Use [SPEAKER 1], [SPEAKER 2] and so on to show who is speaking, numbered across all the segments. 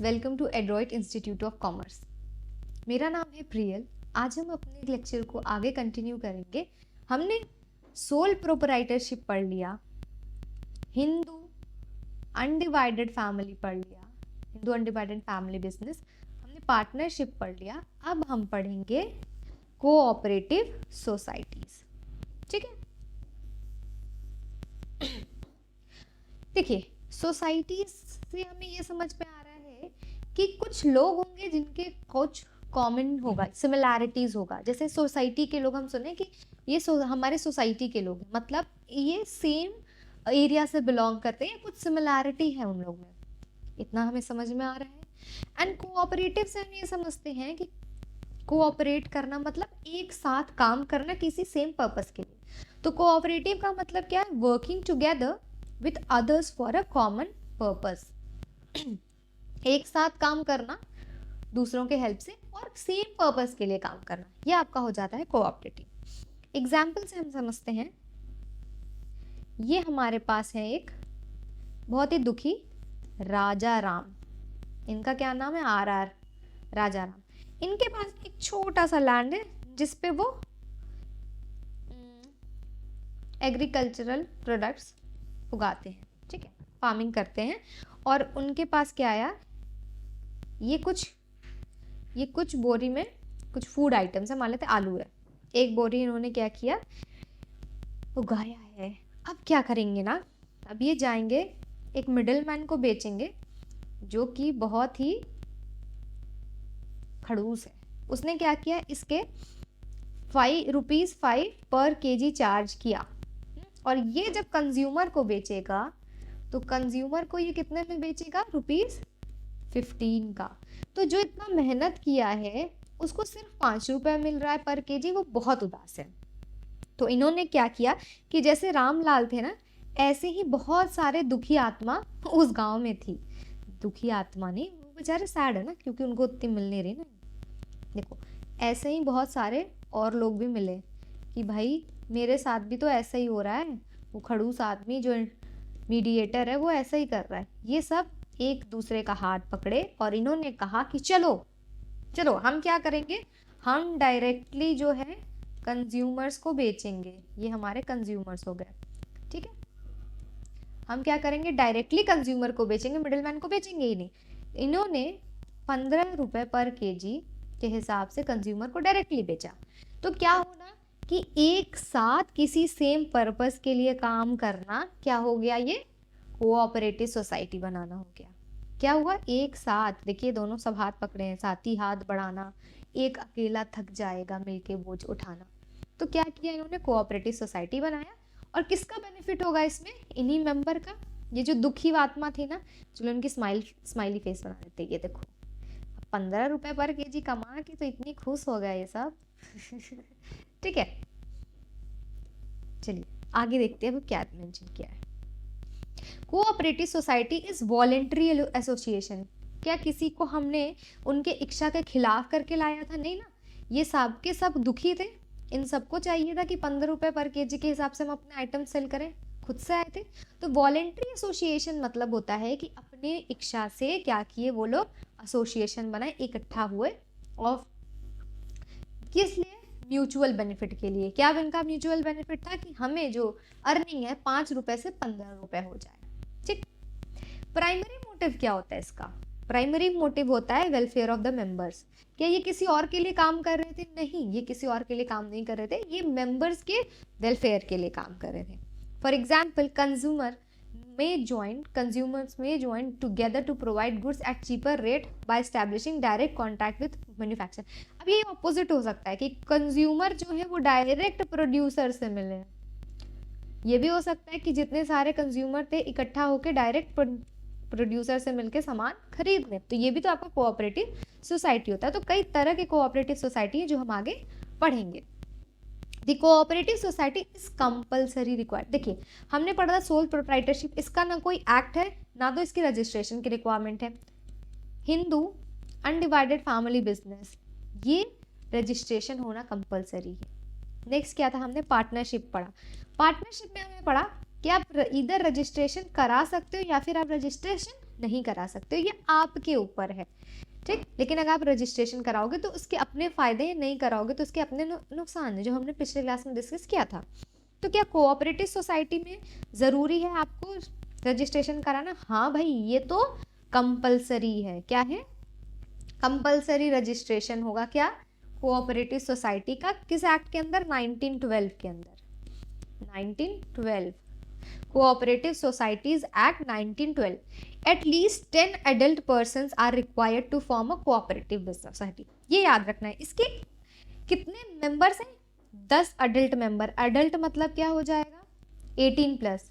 [SPEAKER 1] Welcome to Adroit Institute of Commerce. मेरा नाम है प्रियल। आज हम अपने लेक्चर को आगे कंटिन्यू करेंगे। हमने सोल प्रोप्राइटरशिप पढ़ लिया, हिंदू अनडिवाइडेड फैमिली पढ़ लिया, हिंदू अनडिवाइडेड फैमिली बिजनेस, हमने पार्टनरशिप पढ़ लिया। अब हम पढ़ेंगे कोऑपरेटिव सोसाइटीज। ठीक है, देखिए सोसाइटीज से हमें ये समझ में आ रहा है कि कुछ लोग होंगे जिनके कुछ कॉमन होगा, सिमिलैरिटीज होगा। जैसे सोसाइटी के लोग हम सुने कि ये हमारे सोसाइटी के लोग हैं, मतलब ये सेम एरिया से बिलोंग करते हैं या कुछ सिमिलैरिटी है उन लोग में, इतना हमें समझ में आ रहा है। एंड कोऑपरेटिव से हम ये समझते हैं कि कोऑपरेट करना मतलब एक साथ काम करना किसी सेम पर्पस के लिए। तो कोऑपरेटिव का मतलब क्या है? Working together with others for a common purpose. एक साथ काम करना दूसरों के हेल्प से और सेम पर्पस के लिए काम करना, यह आपका हो जाता है कोऑपरेटिव। एग्जाम्पल से हम समझते हैं। ये हमारे पास है एक बहुत ही दुखी राजा राम, इनका क्या नाम है? RR राजा राम। इनके पास एक छोटा सा लैंड है जिसपे वो एग्रीकल्चरल प्रोडक्ट्स उगाते हैं, ठीक है, फार्मिंग करते हैं। और उनके पास क्या आया, ये कुछ बोरी में कुछ फूड आइटम्स है, मान लेते आलू है। एक बोरी इन्होंने क्या किया, उगाया है। अब क्या करेंगे ना, अब ये जाएंगे एक मिडिलमैन को बेचेंगे जो कि बहुत ही खड़ूस है। उसने क्या किया, इसके ₹5 पर केजी चार्ज किया। और ये जब कंज्यूमर को बेचेगा तो कंज्यूमर को ये कितने में बेचेगा? ₹15 का। तो जो इतना मेहनत किया है उसको सिर्फ ₹5 मिल रहा है पर केजी, वो बहुत उदास है। तो इन्होंने क्या किया कि जैसे रामलाल थे ना, ऐसे ही बहुत सारे दुखी आत्मा उस गांव में थी। दुखी आत्मा नहीं, वो बेचारे सैड है ना, क्योंकि उनको उतनी मिल नहीं रही ना। देखो ऐसे ही बहुत सारे और लोग भी मिले कि भाई मेरे साथ भी तो ऐसा ही हो रहा है, वो खड़ूस आदमी जो मीडिएटर है वो ऐसा ही कर रहा है। ये सब एक दूसरे का हाथ पकड़े और इन्होंने कहा कि चलो हम क्या करेंगे, हम डायरेक्टली जो है कंज्यूमर्स को बेचेंगे। ये हमारे कंज्यूमर्स हो गए, ठीक है। हम क्या करेंगे, डायरेक्टली कंज्यूमर को बेचेंगे, मिडिलमैन को बेचेंगे ही नहीं। इन्होंने ₹15 पर केजी के हिसाब से कंज्यूमर को डायरेक्टली बेचा। तो क्या होना कि एक साथ किसी सेम पर्पस के लिए काम करना क्या हो गया, ये कोऑपरेटिव सोसाइटी बनाना हो गया। क्या हुआ, एक साथ, देखिए दोनों सब हाथ पकड़े हैं, साथ ही हाथ बढ़ाना। एक अकेला थक जाएगा मिलके बोझ उठाना। तो क्या किया इन्होंने, कोऑपरेटिव सोसाइटी बनाया। और किसका बेनिफिट होगा इसमें? इन्हीं मेंबर का। ये जो दुखी आत्मा थी ना, चलो इनकी स्माइली फेस बना देते। ये देखो ₹15 पर केजी कमा के तो इतनी खुश हो गया ये सब। ठीक है, चलिए आगे देखते हैं अब क्या मेंशन किया है। Cooperative society is voluntary association. क्या किसी को हमने उनके इच्छा के खिलाफ करके लाया था? नहीं ना, ये सब के सब दुखी थे, इन सबको चाहिए था कि ₹15 पर केजी के हिसाब से हम अपने आइटम सेल करें, खुद से आए थे। तो वॉलेंट्री एसोसिएशन मतलब होता है कि अपने इच्छा से क्या किए वो लोग, एसोसिएशन बनाए, इकट्ठा हुए। और किस लिए? म्यूचुअल बेनिफिट के लिए। क्या इनका म्यूचुअल बेनिफिट था कि हमें जो अर्निंग है ₹5 से ₹15 हो जाए, ठीक। प्राइमरी मोटिव क्या होता है इसका? प्राइमरी मोटिव होता है वेलफेयर ऑफ द मेंबर्स। क्या ये किसी और के लिए काम कर रहे थे? नहीं, ये किसी और के लिए काम नहीं कर रहे थे, ये मेंबर्स के वेलफेयर के लिए काम कर रहे थे। For example consumers may join together to provide goods at cheaper rate by establishing direct contact with manufacturer। अब ये ऑपोजिट हो सकता है कि कंज्यूमर जो है वो डायरेक्ट प्रोड्यूसर से मिले। ये भी हो सकता है कि जितने सारे कंज्यूमर थे इकट्ठा होकर डायरेक्ट प्रोड्यूसर से मिलकर सामान खरीद लें। तो ये भी तो आपका कोऑपरेटिव सोसाइटी होता है। तो कई तरह के कोऑपरेटिव सोसाइटी है जो हम आगे पढ़ेंगे। The cooperative society is compulsory required. देखिए हमने पढ़ा था सोल प्रोप्राइटरशिप, इसका ना कोई एक्ट है ना तो इसकी रजिस्ट्रेशन की रिक्वायरमेंट है। हिंदू अनडिवाइडेड फैमिली बिजनेस, ये रजिस्ट्रेशन होना कंपल्सरी है। नेक्स्ट क्या था, हमने पार्टनरशिप पढ़ा। पार्टनरशिप में हमें पढ़ा कि आप इधर रजिस्ट्रेशन करा सकते हो या फिर आप रजिस्ट्रेशन नहीं करा सकते हो, ये आपके ऊपर है, ठीक। लेकिन अगर आप रजिस्ट्रेशन कराओगे तो उसके अपने फायदे हैं, नहीं कराओगे तो उसके अपने नुकसान है, जो हमने पिछले क्लास में डिस्कस किया था। तो क्या कोऑपरेटिव सोसाइटी में ज़रूरी है आपको रजिस्ट्रेशन कराना? हाँ भाई, ये तो कंपलसरी है। क्या है? कंपलसरी रजिस्ट्रेशन होगा। क्या? कोऑपरेटिव सोसाइटी का। किस एक्ट के अंदर? 1912 के अंदर। 1912 cooperative societies act 1912। At least 10 adult persons are required to form a cooperative society. ये याद रखना है। इसके कितने मेंबर्स हैं? 10 अडल्ट मेंबर। अडल्ट मतलब क्या हो जाएगा? 18+।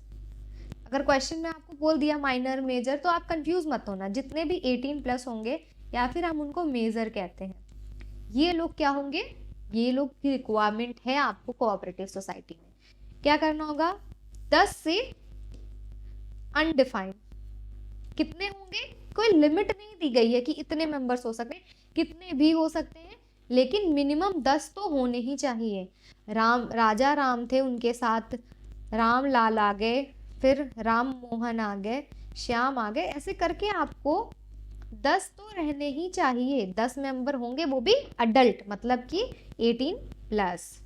[SPEAKER 1] अगर क्वेश्चन में आपको बोल दिया माइनर मेजर तो आप कंफ्यूज मत होना, जितने भी 18+ होंगे या फिर हम उनको मेजर कहते हैं, ये लोग क्या होंगे? ये लोग की रिक्वायरमेंट है आपको कोऑपरेटिव सोसाइटी में। क्या करना होगा? 10 से अनडिफाइंड कितने होंगे? कोई लिमिट नहीं दी गई है कि इतने मेंबर्स हो सकते हैं, कितने भी हो सकते हैं, लेकिन मिनिमम 10 तो होने ही चाहिए। राजा राम थे, उनके साथ राम लाल आ गए, फिर राम मोहन आ गए, श्याम आ गए, ऐसे करके आपको 10 तो रहने ही चाहिए। 10 मेंबर होंगे, वो भी अडल्ट, मतलब कि 18+।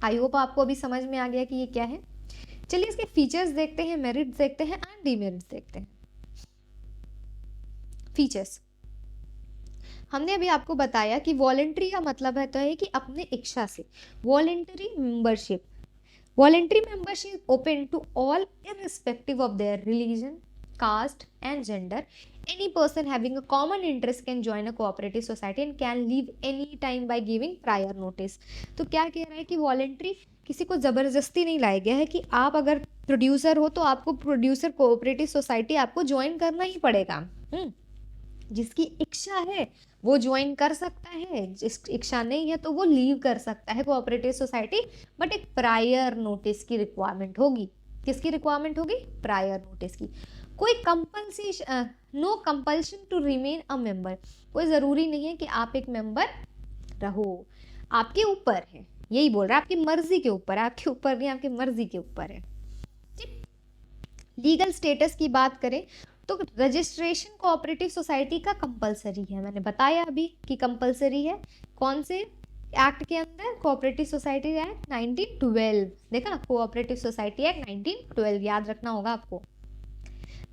[SPEAKER 1] आई होप आपको अभी समझ में आ गया कि ये क्या है। चलिए इसके फीचर्स देखते हैं, मेरिट्स देखते हैं एंड डीमेरिट्स देखते हैं। फीचर्स हमने अभी आपको बताया कि वॉलेंट्री का मतलब है तो है कि अपने इच्छा से। Voluntary membership, voluntary membership open to all irrespective of their religion, caste and gender. Any person having a common interest can join a cooperative society and can leave any time by giving prior notice. तो क्या कह रहा है कि voluntary किसी को ज़बरदस्ती नहीं लाया गया है कि आप अगर प्रोड्यूसर हो तो आपको प्रोड्यूसर कोऑपरेटिव सोसाइटी आपको ज्वाइन करना ही पड़ेगा। जिसकी इच्छा है वो ज्वाइन कर सकता है, जिस इच्छा नहीं है तो वो लीव कर सकता है कोऑपरेटिव सोसाइटी, बट एक प्रायर नोटिस की रिक्वायरमेंट होगी। किसकी रिक्वायरमेंट होगी? प्रायर नोटिस की। कोई compulsion, no compulsion to remain a member. कोई ज़रूरी नहीं है कि आप एक मेंबर रहो, आपके ऊपर है। यही बोल रहा है, आपकी मर्जी के ऊपर है, आपके ऊपर नहीं, आपकी मर्जी के ऊपर है। लीगल स्टेटस की बात करें तो रजिस्ट्रेशन कोऑपरेटिव सोसाइटी का कंपलसरी है। मैंने बताया अभी कि कंपलसरी है। कौन से एक्ट के अंदर? Cooperative society act 1912। देखा, कोऑपरेटिव सोसाइटी एक्ट 1912 याद रखना होगा आपको।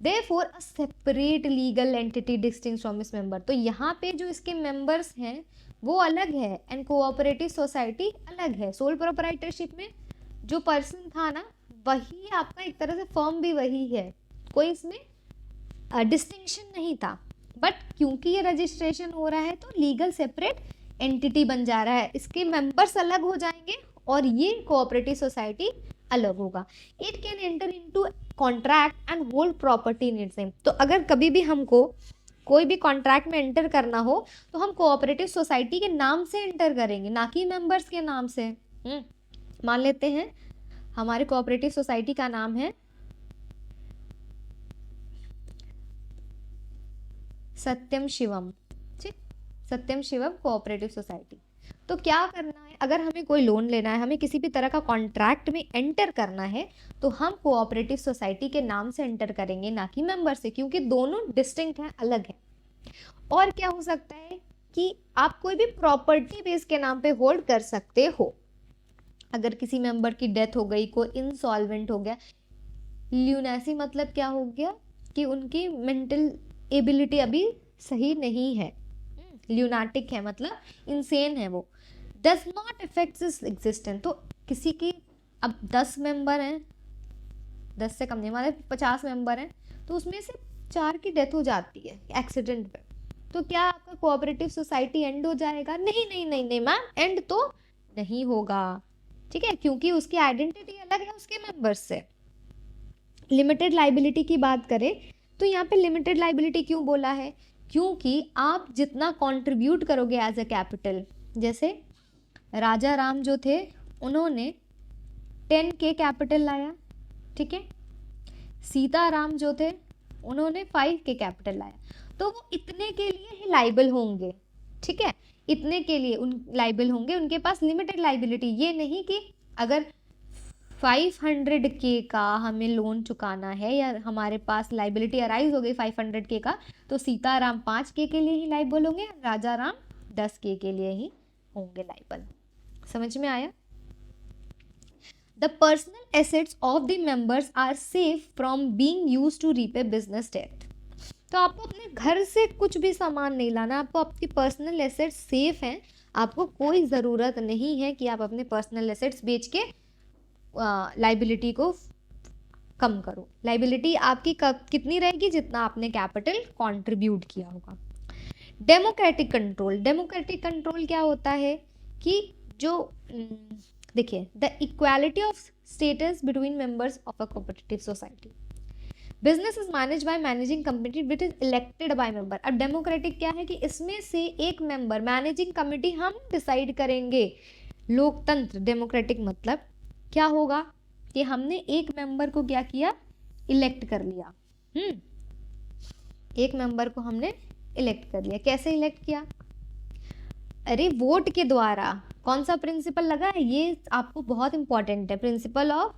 [SPEAKER 1] Therefore a separate legal entity distinct from its member। तो यहाँ पे जो इसके मेंबर्स हैं वो अलग है एंड कोऑपरेटिव सोसाइटी अलग है। सोल प्रोप्राइटरशिप में जो पर्सन था ना, वही आपका एक तरह से फर्म भी वही है, कोई इसमें डिस्टिंक्शन नहीं था। बट क्योंकि ये रजिस्ट्रेशन हो रहा है तो लीगल सेपरेट एंटिटी बन जा रहा है, इसके मेंबर्स अलग हो जाएंगे और ये कोऑपरेटिव सोसाइटी अलग होगा। It can enter into contract and hold property in its name. तो अगर कभी भी हमको कोई भी कॉन्ट्रैक्ट में एंटर करना हो तो हम कोऑपरेटिव सोसाइटी के नाम से एंटर करेंगे, ना कि मेंबर्स के नाम से। मान लेते हैं हमारे कोऑपरेटिव सोसाइटी का नाम है सत्यम शिवम, ठीक, सत्यम शिवम कोऑपरेटिव सोसाइटी। तो क्या करना है? अगर हमें कोई लोन लेना है, हमें किसी भी तरह का कॉन्ट्रैक्ट में एंटर करना है तो हम कोऑपरेटिव सोसाइटी के नाम से एंटर करेंगे, ना कि मेंबर से, क्योंकि दोनों डिस्टिंक्ट हैं, अलग हैं। और क्या हो सकता है कि आप कोई भी प्रॉपर्टी बेस के नाम पे होल्ड कर सकते हो। अगर किसी मेंबर की डेथ हो गई, कोई इंसॉल्वेंट हो गया, ल्यूनेसी मतलब क्या हो गया कि उनकी मेंटल एबिलिटी अभी सही नहीं है, ल्यूनाटिक है, मतलब इंसेन है, वो does not effect is existence. तो किसी की अब 10 मेंबर हैं, 10 से कम नहीं, हमारे 50 मेंबर हैं, तो उसमें से 4 की डेथ हो जाती है एक्सीडेंट पे, तो क्या आपका कोऑपरेटिव सोसाइटी एंड हो जाएगा? नहीं नहीं नहीं नहीं मैम, एंड तो नहीं होगा, ठीक है, क्योंकि उसकी आइडेंटिटी अलग है उसके मेंबर्स से। लिमिटेड लाइबिलिटी की बात करें तो यहाँ पे लिमिटेड लाइबिलिटी क्यों बोला है? क्योंकि आप जितना कंट्रीब्यूट करोगे एज अ कैपिटल, जैसे राजा राम जो थे उन्होंने 10K कैपिटल लाया, ठीक है, सीताराम जो थे उन्होंने 5K कैपिटल लाया, तो वो इतने के लिए ही लाइबल होंगे, ठीक है, इतने के लिए उन लाइबल होंगे, उनके पास लिमिटेड लाइबिलिटी। ये नहीं कि अगर 500K का हमें लोन चुकाना है या हमारे पास लाइबिलिटी अराइज हो गई 500K का, तो सीताराम 5K के लिए ही लाइबल होंगे, राजा राम 10K के लिए ही होंगे लाइबल। समझ में आया? The personal assets of the members are safe from being used to repay business debt. तो आपको अपने घर से कुछ भी सामान नहीं लाना, आपको आपकी पर्सनल एसेट्स सेफ हैं, आपको कोई ज़रूरत नहीं है कि आप अपने पर्सनल एसेट्स बेच के लाइबिलिटी को कम करो। लाइबिलिटी आपकी कितनी रहेगी? जितना आपने कैपिटल कंट्रीब्यूट किया होगा। डेमोक्रेटिक कंट्रोल, डेमोक्रेटिक कंट्रोल क्या होता है कि जो देखिए, the equality of status between members of a cooperative society. Business is manage by managing committee which is elected by member. अब डेमोक्रेटिक क्या है कि इसमें से एक मेंबर, मैनेजिंग कमिटी हम डिसाइड करेंगे। लोकतंत्र डेमोक्रेटिक मतलब क्या होगा कि हमने एक मेंबर को क्या किया? इलेक्ट कर लिया। एक मेंबर को हमने इलेक्ट कर लिया। कैसे इलेक्ट किया? अरे वोट के द्वारा। कौन सा प्रिंसिपल लगा है? ये आपको बहुत इंपॉर्टेंट है, प्रिंसिपल ऑफ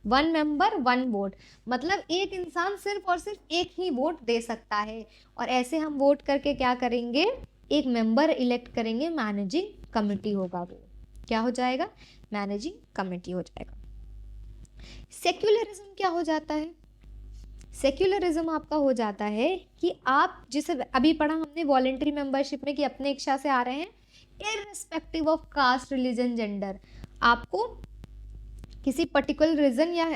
[SPEAKER 1] 1 मेंबर 1 वोट। मतलब एक इंसान सिर्फ और सिर्फ एक ही वोट दे सकता है, और ऐसे हम वोट करके क्या करेंगे? एक मेंबर इलेक्ट करेंगे, मैनेजिंग कमिटी होगा वो। क्या हो जाएगा? मैनेजिंग कमिटी हो जाएगा। सेक्युलरिज्म क्या हो जाता है? सेक्युलरिज्म आपका हो जाता है कि आप जिसे अभी पढ़ा हमने वॉलेंटरी मेंबरशिप में कि अपने इच्छा से आ रहे हैं, irrespective of caste, religion, gender. आपको किसी पर्टिकुलर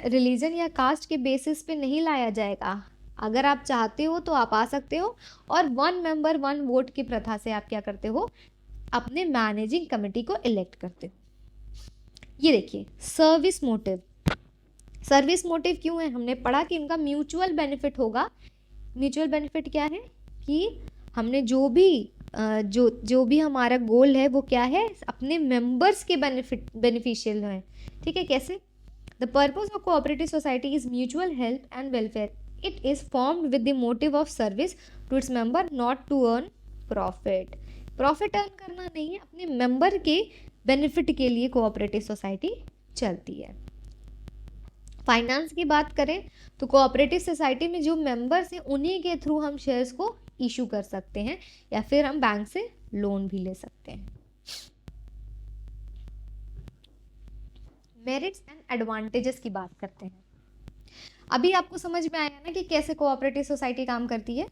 [SPEAKER 1] रिलीजन या कास्ट के बेसिस पे नहीं लाया जाएगा। अगर आप चाहते हो तो आप आ सकते हो, और 1 मेंबर 1 वोट की प्रथा से आप क्या करते हो? अपने मैनेजिंग कमेटी को इलेक्ट करते हो। ये देखिए, सर्विस मोटिव। सर्विस मोटिव क्यों है? हमने पढ़ा कि इनका म्यूचुअल बेनिफिट होगा। म्यूचुअल बेनिफिट क्या है कि हमने जो भी हमारा गोल है वो क्या है? अपने मेंबर्स के बेनिफिशियल है। ठीक है, कैसे? The purpose of cooperative society is mutual help and welfare. It is formed with the motive of service to its member, not to earn profit. Profit earn करना नहीं है, अपने मेंबर के बेनिफिट के लिए कोऑपरेटिव सोसाइटी चलती है। Finance की बात करें तो कोऑपरेटिव सोसाइटी में जो मेंबर्स हैं उन्हीं के थ्रू हम शेयर्स को इशू कर सकते हैं, या फिर हम बैंक से लोन भी ले सकते हैं। मेरिट्स एंड एडवांटेजेस की बात करते हैं। अभी आपको समझ में आया ना कि कैसे कोऑपरेटिव सोसाइटी काम करती है।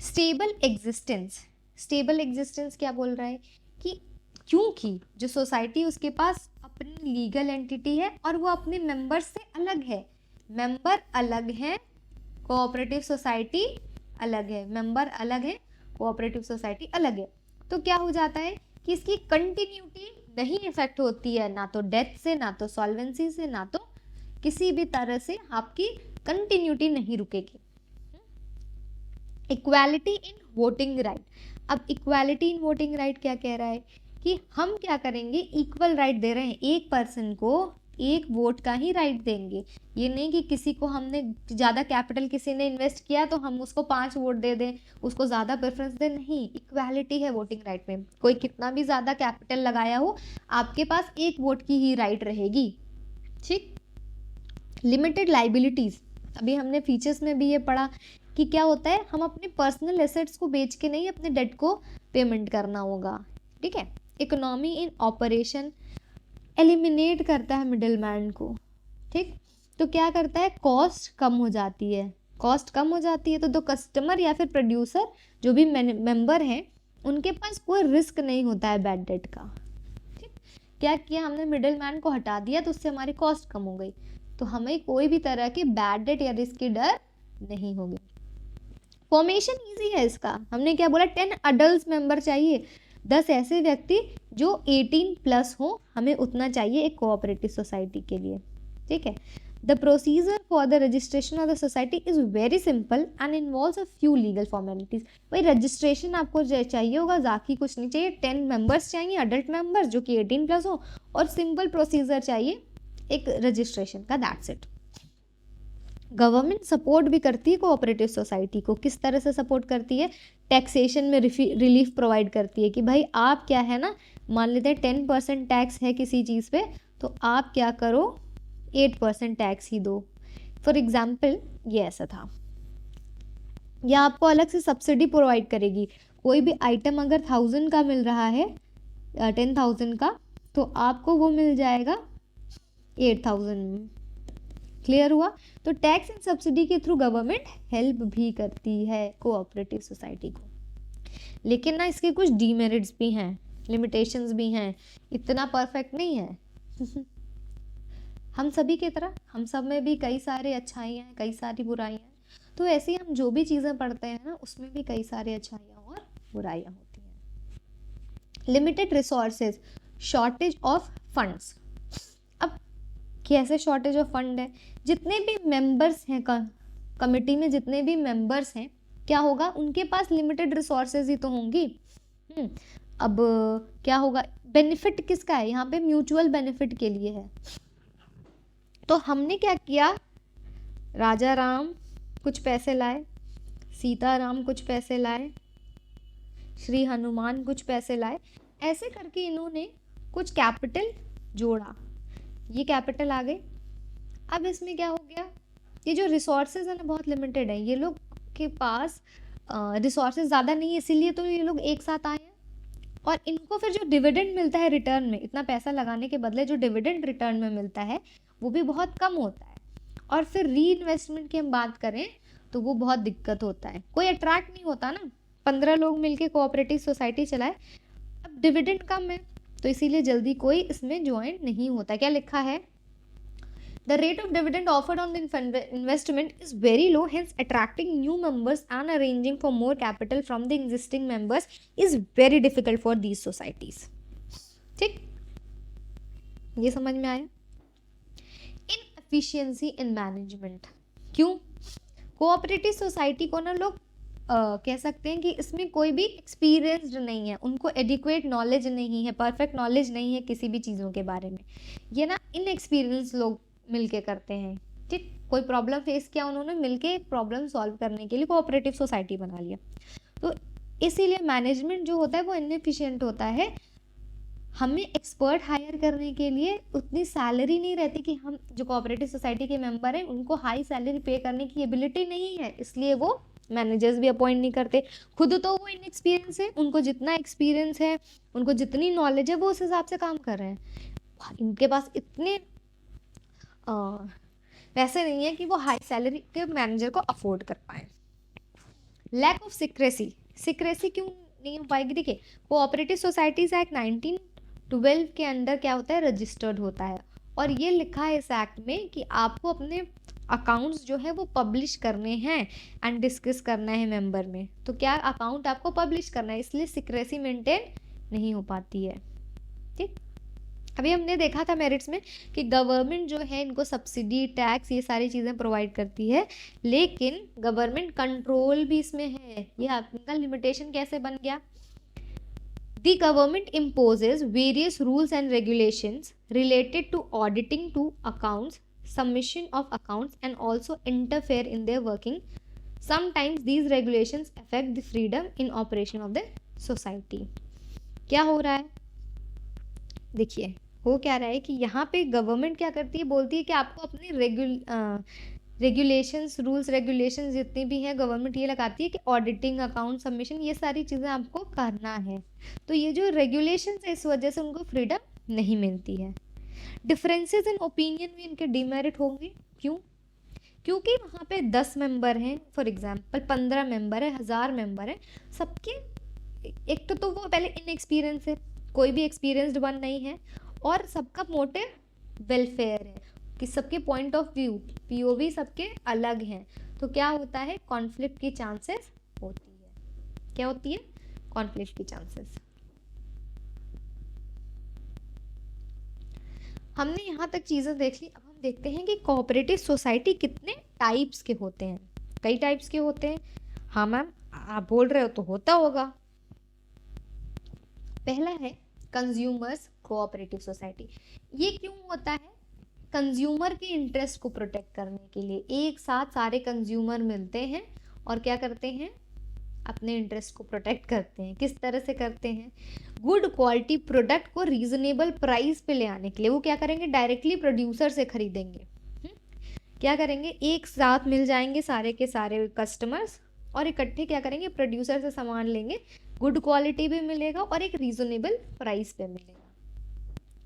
[SPEAKER 1] Stable existence. स्टेबल एग्जिस्टेंस क्या बोल रहा है कि क्योंकि जो सोसाइटी उसके पास अपनी लीगल एंटिटी है और वो अपने मेंबर से अलग है। मेंबर अलग है, कोऑपरेटिव सोसाइटी अलग है। मेंबर अलग है, कोऑपरेटिव सोसाइटी अलग है। तो क्या हो जाता है कि इसकी कंटिन्यूटी नहीं इफेक्ट होती है, ना तो डेथ से, ना तो सॉल्वेंसी से, ना तो किसी भी तरह से आपकी कंटिन्यूटी नहीं रुकेगी। Equality in voting right. अब इक्वालिटी इन वोटिंग राइट क्या कह रहा है कि हम क्या करेंगे? इक्वल राइट दे रहे हैं। एक पर्सन को एक वोट का ही राइट देंगे। ये नहीं कि किसी को हमने ज़्यादा कैपिटल किसी ने इन्वेस्ट किया तो हम उसको 5 वोट दे दें, उसको ज़्यादा प्रेफरेंस दें। नहीं, इक्वालिटी है वोटिंग राइट में। कोई कितना भी ज़्यादा कैपिटल लगाया हो, आपके पास एक वोट की ही राइट रहेगी। ठीक। Limited liabilities. अभी हमने फीचर्स में भी ये पढ़ा कि क्या होता है, हम अपने पर्सनल एसेट्स को बेच के नहीं अपने डेट को पेमेंट करना होगा। ठीक है। इकोनॉमी इन ऑपरेशन एलिमिनेट करता है मिडिलमैन को। ठीक। तो क्या करता है? कॉस्ट कम हो जाती है। कॉस्ट कम हो जाती है तो कस्टमर या फिर प्रोड्यूसर जो भी मेंबर हैं उनके पास कोई रिस्क नहीं होता है बैड डेट का। ठीक। क्या किया हमने? मिडिलमैन को हटा दिया तो उससे हमारी कॉस्ट कम हो गई, तो हमें कोई भी तरह की बैड डेट या रिस्क की डर नहीं होगी। फॉर्मेशन इजी है इसका। हमने क्या बोला? 10 अडल्ट मेंबर चाहिए, 10 ऐसे व्यक्ति जो 18 प्लस हो, हमें उतना चाहिए एक कोऑपरेटिव सोसाइटी के लिए। ठीक है। The procedure for the registration of the society is very simple and involves a few legal formalities. भाई रजिस्ट्रेशन आपको चाहिए होगा, बाकी कुछ नहीं चाहिए। 10 मेंबर्स चाहिए, अडल्ट मेंबर्स जो कि 18 प्लस हो, और सिंपल प्रोसीजर चाहिए एक रजिस्ट्रेशन का, दैट्स इट। गवर्नमेंट सपोर्ट भी करती है कोऑपरेटिव सोसाइटी को। किस तरह से सपोर्ट करती है? टैक्सेशन में रिलीफ प्रोवाइड करती है कि भाई आप क्या है ना, मान लेते हैं 10% टैक्स है किसी चीज़ पे, तो आप क्या करो, 8% टैक्स ही दो। फॉर एग्जाम्पल ये ऐसा था, या आपको अलग से सब्सिडी प्रोवाइड करेगी। कोई भी आइटम अगर 1000 का मिल रहा है, 10,000 का, तो आपको वो मिल जाएगा 8000 में। क्लियर हुआ? तो टैक्स एंड सब्सिडी के थ्रू गवर्नमेंट हेल्प भी करती है कोऑपरेटिव सोसाइटी को। लेकिन ना इसके कुछ डीमेरिट्स भी हैं, लिमिटेशंस भी हैं, इतना परफेक्ट नहीं है। हम सभी की तरह हम सब में भी कई सारे अच्छाइयाँ हैं, कई सारी बुराइयाँ हैं। तो ऐसे ही हम जो भी चीज़ें पढ़ते हैं ना, उसमें भी कई सारे अच्छाइयाँ और बुराइयाँ होती हैं। Limited resources, shortage of funds. अब कैसे शॉर्टेज ऑफ फंड है? जितने भी मेंबर्स हैं कमिटी में, जितने भी मेंबर्स हैं, क्या होगा, उनके पास लिमिटेड रिसोर्सेज ही तो होंगी। अब क्या होगा, बेनिफिट किसका है यहाँ पे? म्यूचुअल बेनिफिट के लिए है। तो हमने क्या किया, राजा राम कुछ पैसे लाए, सीता राम कुछ पैसे लाए, श्री हनुमान कुछ पैसे लाए, ऐसे करके इन्होंने कुछ कैपिटल जोड़ा, ये कैपिटल आ गई। अब इसमें क्या हो गया, ये जो रिसोर्सेज है ना बहुत लिमिटेड है, ये लोग के पास रिसोर्सेज ज़्यादा नहीं है, इसीलिए तो ये लोग एक साथ आए हैं। और इनको फिर जो डिविडेंड मिलता है रिटर्न में, इतना पैसा लगाने के बदले जो डिविडेंड रिटर्न में मिलता है वो भी बहुत कम होता है। और फिर री इन्वेस्टमेंट की हम बात करें तो वो बहुत दिक्कत होता है, कोई अट्रैक्ट नहीं होता ना। 15 लोग मिलके कोऑपरेटिव सोसाइटी चलाए, अब डिविडेंड कम है तो इसीलिए जल्दी कोई इसमें ज्वाइन नहीं होता। क्या लिखा है, The rate of dividend offered on the investment is very low, hence attracting new members and arranging for more capital from the existing members is very difficult for these societies. ठीक, ये समझ में आया? Inefficiency in management, क्यों? Cooperative society को ना लोग कह सकते हैं कि इसमें कोई भी एक्सपीरियंस्ड नहीं है, उनको एडिक्वेट नॉलेज नहीं है, परफेक्ट नॉलेज नहीं है किसी भी चीज़ों के बारे में। ये ना इनएक्सपीरियंस लोग मिलके करते हैं। ठीक, कोई प्रॉब्लम फेस किया, उन्होंने मिलके प्रॉब्लम सॉल्व करने के लिए कोऑपरेटिव सोसाइटी बना लिया। तो इसीलिए मैनेजमेंट जो होता है वो इनएफिशिएंट होता है। हमें एक्सपर्ट हायर करने के लिए उतनी सैलरी नहीं रहती कि हम जो कोऑपरेटिव सोसाइटी के मेंबर हैं उनको हाई सैलरी पे करने की एबिलिटी नहीं है, इसलिए वो मैनेजर्स भी अपॉइंट नहीं करते। खुद तो वो इनएक्सपीरियंस है, उनको जितना एक्सपीरियंस है, उनको जितनी नॉलेज है, वो उस हिसाब से काम कर रहे हैं। इनके पास इतने वैसे नहीं है कि वो हाई सैलरी के मैनेजर को अफोर्ड कर पाए। लैक ऑफ सिक्रेसी, सिक्रेसी क्यों नहीं हो पाएगी? देखिए, कोऑपरेटिव सोसाइटीज एक्ट 1912 के अंडर क्या होता है, रजिस्टर्ड होता है, और ये लिखा है इस एक्ट में कि आपको अपने अकाउंट्स जो है वो पब्लिश करने हैं एंड डिस्कस करना है मेंबर में। तो क्या अकाउंट आपको पब्लिश करना है, इसलिए सिक्रेसी मेंटेन नहीं हो पाती है। ठीक, अभी हमने देखा था मेरिट्स में कि गवर्नमेंट जो है इनको सब्सिडी, टैक्स, ये सारी चीज़ें प्रोवाइड करती है, लेकिन गवर्नमेंट कंट्रोल भी इसमें है। ये आपका लिमिटेशन कैसे बन गया? The government imposes various rules and regulations related to auditing to accounts, submission of accounts, and also interfere in their working. Sometimes these regulations affect the freedom in operation of the society. क्या हो रहा है? देखिए, हो क्या रहा है कि यहाँ पे गवर्नमेंट क्या करती है, बोलती है कि आपको अपने रेगुलेशंस, रूल्स रेगुलेशंस जितनी भी हैं, गवर्नमेंट ये लगाती है कि ऑडिटिंग, अकाउंट सबमिशन, ये सारी चीज़ें आपको करना है। तो ये जो रेगुलेशंस है, इस वजह से उनको फ्रीडम नहीं मिलती है। डिफरेंसेस इन ओपिनियन में इनके डिमेरिट होंगे। क्यों? क्योंकि वहाँ पे 10 मेंबर हैं, फॉर एग्जांपल 15 मेंबर है, 1000 मेंबर है, सबके एक तो वो पहले इनएक्सपीरियंस है, कोई भी एक्सपीरियंस्ड वन नहीं है, और सबका मोटिव वेलफेयर है कि सबके पॉइंट ऑफ व्यू, पीओवी सबके अलग हैं। तो क्या होता है, कॉन्फ्लिक्ट की चांसेस होती है। क्या होती है? कॉन्फ्लिक्ट की चांसेस। हमने यहाँ तक चीज़ें देख ली, अब हम देखते हैं कि कोऑपरेटिव सोसाइटी कितने टाइप्स के होते हैं। कई टाइप्स के होते हैं। हाँ मैम, आप बोल रहे हो तो होता होगा। पहला है कंज्यूमर्स कोऑपरेटिव सोसाइटी। ये क्यों होता है? कंज्यूमर के इंटरेस्ट को प्रोटेक्ट करने के लिए एक साथ सारे कंज्यूमर मिलते हैं और क्या करते हैं, अपने इंटरेस्ट को प्रोटेक्ट करते हैं। किस तरह से करते हैं? गुड क्वालिटी प्रोडक्ट को रीजनेबल प्राइस पे ले आने के लिए वो क्या करेंगे, डायरेक्टली प्रोड्यूसर से खरीदेंगे। क्या करेंगे, एक साथ मिल जाएंगे सारे के सारे कस्टमर्स और इकट्ठे क्या करेंगे, प्रोड्यूसर से सामान लेंगे, गुड क्वालिटी भी मिलेगा और एक रीजनेबल प्राइस पे मिलेगा।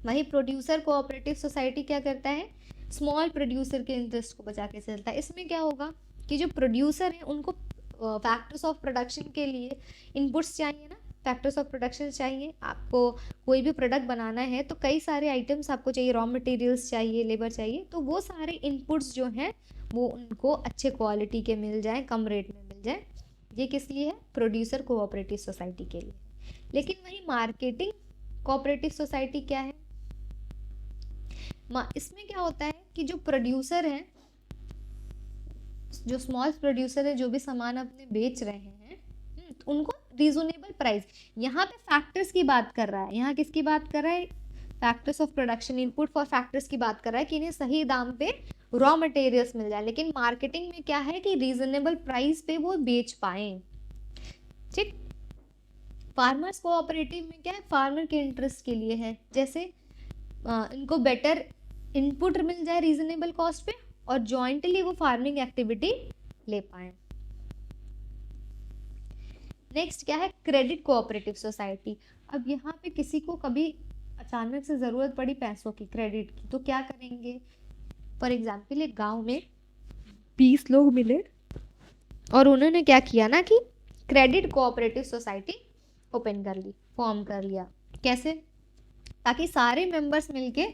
[SPEAKER 1] वही प्रोड्यूसर कोऑपरेटिव सोसाइटी क्या करता है, स्मॉल प्रोड्यूसर के इंटरेस्ट को बचा के चलता है। इसमें क्या होगा कि जो प्रोड्यूसर हैं उनको फैक्टर्स ऑफ प्रोडक्शन के लिए इनपुट्स चाहिए ना, फैक्टर्स ऑफ प्रोडक्शन चाहिए। आपको कोई भी प्रोडक्ट बनाना है तो कई सारे आइटम्स आपको चाहिए, रॉ मटेरियल्स चाहिए, लेबर चाहिए, तो वो सारे इनपुट्स जो हैं वो उनको अच्छे क्वालिटी के मिल जाएं, कम रेट में मिल जाएं। ये किस लिए है, प्रोड्यूसर कोऑपरेटिव सोसाइटी के लिए। लेकिन वही मार्केटिंग कोऑपरेटिव सोसाइटी क्या है, इसमें क्या होता है कि जो प्रोड्यूसर हैं, जो स्मॉल प्रोड्यूसर है, जो भी सामान अपने बेच रहे हैं तो उनको रीजनेबल प्राइस, यहाँ पे फैक्टर्स की बात कर रहा है, यहाँ किसकी बात कर रहा है, factors of production, input for factors की बात कर रहा है कि इन्हें सही दाम पे रॉ मटेरियल्स मिल जाए। लेकिन मार्केटिंग में क्या है कि रीजनेबल प्राइस पे वो बेच पाए। ठीक, फार्मर्स कोऑपरेटिव में क्या है, फार्मर के इंटरेस्ट के लिए है, जैसे इनको बेटर इनपुट मिल जाए रीजनेबल कॉस्ट पे और जॉइंटली वो फार्मिंग एक्टिविटी ले पाए। नेक्स्ट क्या है, क्रेडिट कोऑपरेटिव सोसाइटी। अब यहाँ पे किसी को कभी अचानक से ज़रूरत पड़ी पैसों की, क्रेडिट की, तो क्या करेंगे, फॉर एग्जाम्पल एक गांव में 20 लोग मिले और उन्होंने क्या किया ना कि क्रेडिट कोऑपरेटिव सोसाइटी ओपन कर ली, फॉर्म कर लिया। कैसे, ताकि सारे मेंबर्स मिलके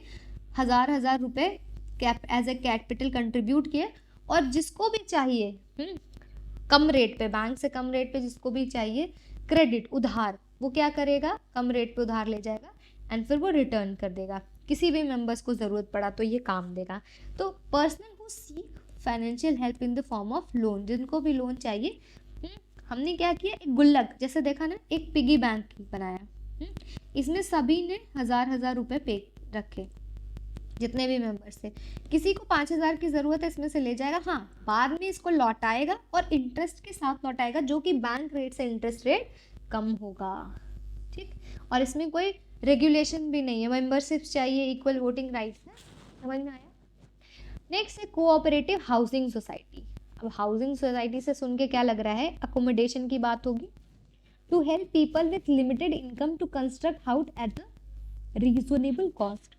[SPEAKER 1] 1000 रुपए cap as a capital contribute किए और जिसको भी चाहिए कम रेट पे, बैंक से कम रेट पे जिसको भी चाहिए क्रेडिट, उधार, वो क्या करेगा, कम रेट पे उधार ले जाएगा एंड फिर वो रिटर्न कर देगा। किसी भी मेंबर्स को ज़रूरत पड़ा तो ये काम देगा। तो personal who seek financial help in the form of loan, जिनको भी लोन चाहिए, हमने क्या किया, एक गुल्लक जैसे देखा ना, एक पिगी बैंक बनाया, इसमें सभी ने 1000 रुपए पे रखे, जितने भी मेंबर्स थे। किसी को 5000 की ज़रूरत है, इसमें से ले जाएगा, हाँ बाद में इसको लौटाएगा और इंटरेस्ट के साथ लौटाएगा, जो कि बैंक रेट से इंटरेस्ट रेट कम होगा। ठीक, और इसमें कोई रेगुलेशन भी नहीं है, मेंबरशिप चाहिए, इक्वल वोटिंग राइट्स है। समझ में आया। नेक्स्ट है कोऑपरेटिव हाउसिंग सोसाइटी। अब हाउसिंग सोसाइटी से सुन के क्या लग रहा है, अकोमोडेशन की बात होगी। To help people with limited income to construct house at a reasonable cost,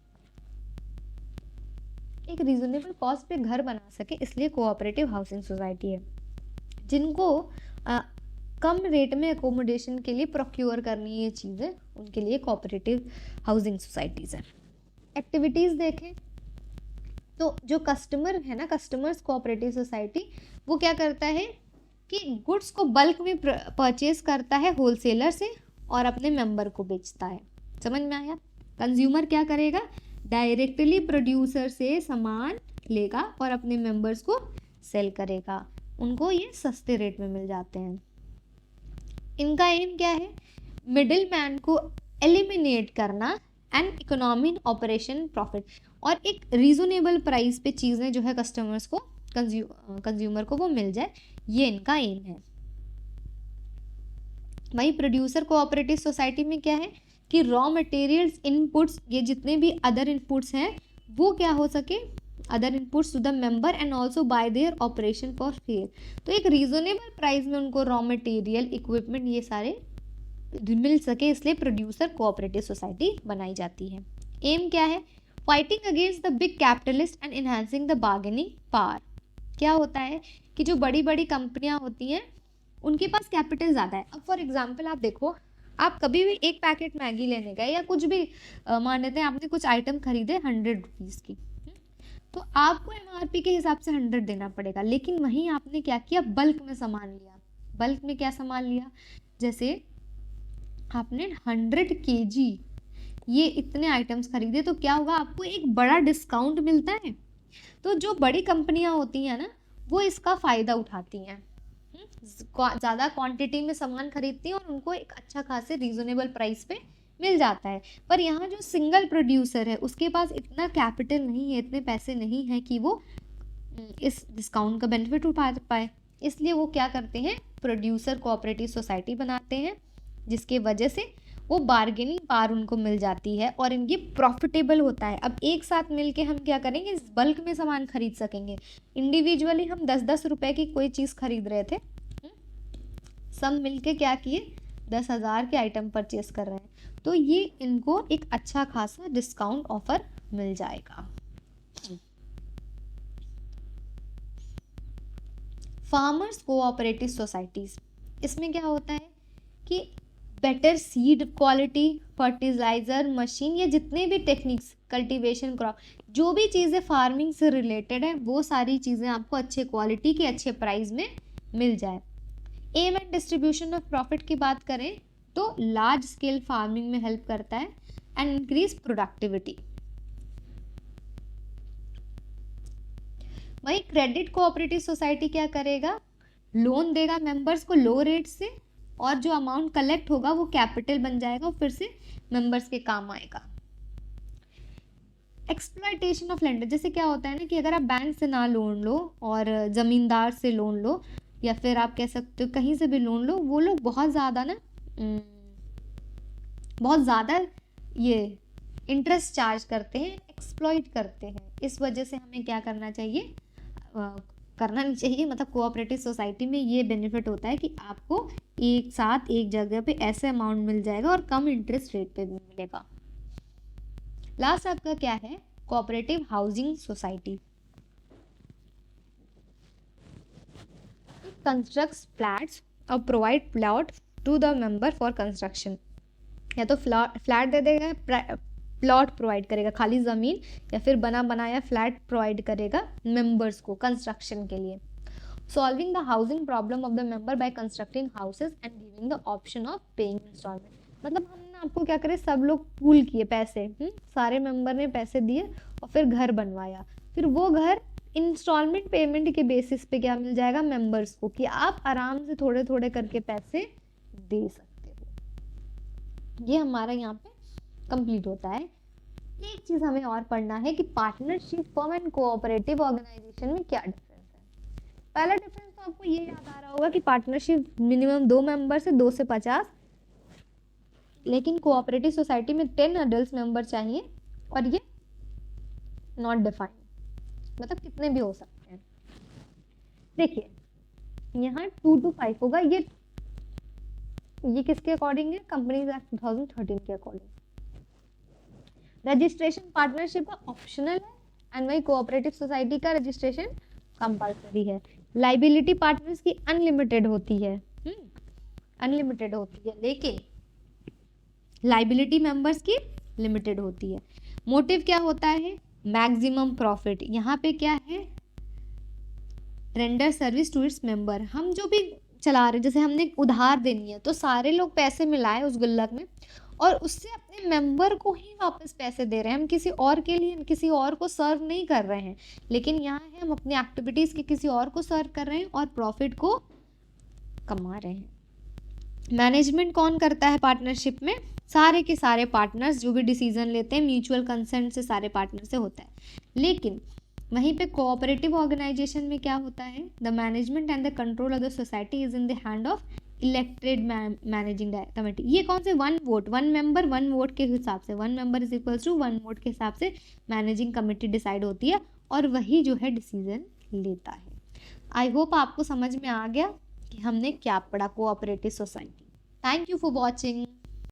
[SPEAKER 1] एक रीजनेबल कॉस्ट पे घर बना सके, इसलिए कोऑपरेटिव हाउसिंग सोसाइटी है। जिनको कम रेट में अकोमोडेशन के लिए प्रोक्योर करनी है ये चीज़ें, उनके लिए कोऑपरेटिव हाउसिंग सोसाइटीज़ हैं। एक्टिविटीज़ देखें तो जो कस्टमर है ना, कस्टमर्स कोऑपरेटिव सोसाइटी, वो क्या करता है कि गुड्स को बल्क में परचेज करता है होलसेलर से और अपने मेंबर को बेचता है। समझ में आया। कंज्यूमर क्या करेगा, डायरेक्टली प्रोड्यूसर से सामान लेगा और अपने मेंबर्स को सेल करेगा, उनको ये सस्ते रेट में मिल जाते हैं। इनका एम क्या है, मिडिल मैन को एलिमिनेट करना एंड इकोनॉमी ऑपरेशन प्रॉफिट, और एक रीजनेबल प्राइस पे चीज़ें जो है कस्टमर्स को, कंज्यूमर को वो मिल जाए, ये इनका एम है। वही प्रोड्यूसर कोऑपरेटिव सोसाइटी में क्या है कि रॉ मटेरियल्स, इनपुट्स, ये जितने भी अदर इनपुट्स हैं वो क्या हो सके, other inputs to the member and also by their operation for sale. तो एक रीजनेबल प्राइस में उनको रॉ मटेरियल, इक्विपमेंट, ये सारे मिल सके, इसलिए प्रोड्यूसर कोऑपरेटिव सोसाइटी बनाई जाती है। एम क्या है, fighting against the big capitalist and enhancing the bargaining power. क्या होता है कि जो बड़ी बड़ी कंपनियां होती हैं उनके पास कैपिटल ज़्यादा है। अब फॉर एग्जांपल आप देखो, आप कभी भी एक पैकेट मैगी लेने गए या कुछ भी मान लेते हैं आपने कुछ आइटम खरीदे 100 रुपीज़ की, तो आपको MRP के हिसाब से 100 देना पड़ेगा। लेकिन वहीं आपने क्या किया, बल्क में सामान लिया। बल्क में क्या सामान लिया, जैसे आपने 100 kg ये इतने आइटम्स खरीदे, तो क्या होगा, आपको एक बड़ा डिस्काउंट मिलता है। तो जो बड़ी कंपनियां होती हैं ना, वो इसका फ़ायदा उठाती हैं, ज़्यादा क्वांटिटी में सामान खरीदती हैं और उनको एक अच्छा खासे रीजनेबल प्राइस पे मिल जाता है। पर यहाँ जो सिंगल प्रोड्यूसर है उसके पास इतना कैपिटल नहीं है, इतने पैसे नहीं हैं कि वो इस डिस्काउंट का बेनिफिट उठा पाए, इसलिए वो क्या करते हैं, प्रोड्यूसर कोऑपरेटिव सोसाइटी बनाते हैं, जिसके वजह से वो बार्गेनिंग पावर उनको मिल जाती है और इनकी प्रॉफिटेबल होता है। अब एक साथ मिलके हम क्या करेंगे, बल्क में सामान खरीद सकेंगे। इंडिविजुअली हम 10-10 रुपए की कोई चीज़ खरीद रहे थे, सब मिलके क्या किए, 10,000 के आइटम परचेस कर रहे हैं, तो ये इनको एक अच्छा खासा डिस्काउंट ऑफर मिल जाएगा। फार्मर्स कोऑपरेटिव सोसाइटीज, इसमें क्या होता है कि better seed quality, fertiliser, machine, या जितने भी टेक्निक्स, कल्टीवेशन, क्रॉप, जो भी चीज़ें फार्मिंग से रिलेटेड है वो सारी चीज़ें आपको अच्छे क्वालिटी के अच्छे प्राइस में मिल जाए। Aim and distribution of profit की बात करें तो लार्ज स्केल फार्मिंग में हेल्प करता है एंड इंक्रीज प्रोडक्टिविटी। वही क्रेडिट कोऑपरेटिव सोसाइटी क्या करेगा, लोन देगा मेंबर्स को लो रेट से, और जो अमाउंट कलेक्ट होगा वो कैपिटल बन जाएगा और फिर से मेंबर्स के काम आएगा। एक्सप्लॉयटेशन ऑफ लैंड, जैसे क्या होता है ना कि अगर आप बैंक से ना लोन लो और ज़मींदार से लोन लो, या फिर आप कह सकते हो कहीं से भी लोन लो, वो लोग बहुत ज़्यादा ये इंटरेस्ट चार्ज करते हैं, एक्सप्लॉइट करते हैं। इस वजह से हमें क्या करना चाहिए, करना नहीं चाहिए। मतलब कोऑपरेटिव सोसाइटी में ये बेनिफिट होता है कि आपको एक साथ एक जगह पे ऐसे अमाउंट मिल जाएगा और कम इंटरेस्ट रेट पे भी मिलेगा। लास्ट आपका क्या है, cooperative housing society. Constructs flats और provide plot to the member for construction, या तो फ्लैट दे देगा, प्लॉट प्रोवाइड करेगा, खाली ज़मीन, या फिर बना बनाया फ्लैट प्रोवाइड करेगा मेंबर्स को कंस्ट्रक्शन के लिए। Solving the housing problem of the member by constructing houses and giving the option of paying instalment. मतलब हमने आपको क्या करे, सब लोग पूल किए पैसे, सारे मेंबर ने पैसे दिए और फिर घर बनवाया, फिर वो घर इंस्टॉलमेंट पेमेंट के बेसिस पे क्या मिल जाएगा मेंबर्स को, कि आप आराम से थोड़े थोड़े करके पैसे दे सकते हो। ये हमारा यहाँ पे कंप्लीट होता है। एक चीज हमें और पढ़ना है कि partnership firm and cooperative organisation में क्या डिफरेंस है। पहला डिफरेंस तो आपको ये याद आ रहा होगा कि पार्टनरशिप मिनिमम 2 मेंबर से 2 से 50, लेकिन कोऑपरेटिव सोसाइटी में 10 अडल्ट मेंबर चाहिए, और ये नॉट डिफाइंड, मतलब कितने भी हो सकते हैं। देखिए यहाँ 2 to 5 होगा, ये किसके अकॉर्डिंग है, कंपनीज एक्ट 2013 के अकॉर्डिंग। रजिस्ट्रेशन पार्टनरशिप का ऑप्शनल है, एंड वही कोऑपरेटिव सोसाइटी का रजिस्ट्रेशन कंपलसरी है। लाइबिलिटी पार्टनर्स की अनलिमिटेड होती है, अनलिमिटेड होती है, लेकिन लाइबिलिटी मेंबर्स की लिमिटेड होती है। मोटिव क्या होता है, मैक्सिमम प्रॉफिट। यहाँ पे क्या है, render service to its member. हम जो भी चला रहे, जैसे हमने उधार देनी है तो सारे लोग पैसे मिलाए उस गुल्लक में और उससे अपने मेंबर को ही वापस पैसे दे रहे हैं, हम किसी और के लिए किसी और को सर्व नहीं कर रहे हैं। लेकिन यहाँ है हम अपनी एक्टिविटीज़ के किसी और को सर्व कर रहे हैं और प्रॉफिट को कमा रहे हैं। मैनेजमेंट कौन करता है पार्टनरशिप में, सारे के सारे पार्टनर्स जो भी डिसीजन लेते हैं म्यूचुअल कंसेंट से सारे पार्टनर से होता है। लेकिन वहीं पे कोऑपरेटिव ऑर्गेनाइजेशन में क्या होता है, the management and the control of the society is in the hand of elected managing committee. ये कौन से, 1 वोट 1 मेंबर 1 वोट के हिसाब से, 1 member is equals to 1 vote के हिसाब से मैनेजिंग कमेटी डिसाइड होती है और वही जो है डिसीजन लेता है। आई होप आपको समझ में आ गया कि हमने क्या पढ़ा cooperative society. Thank you for watching.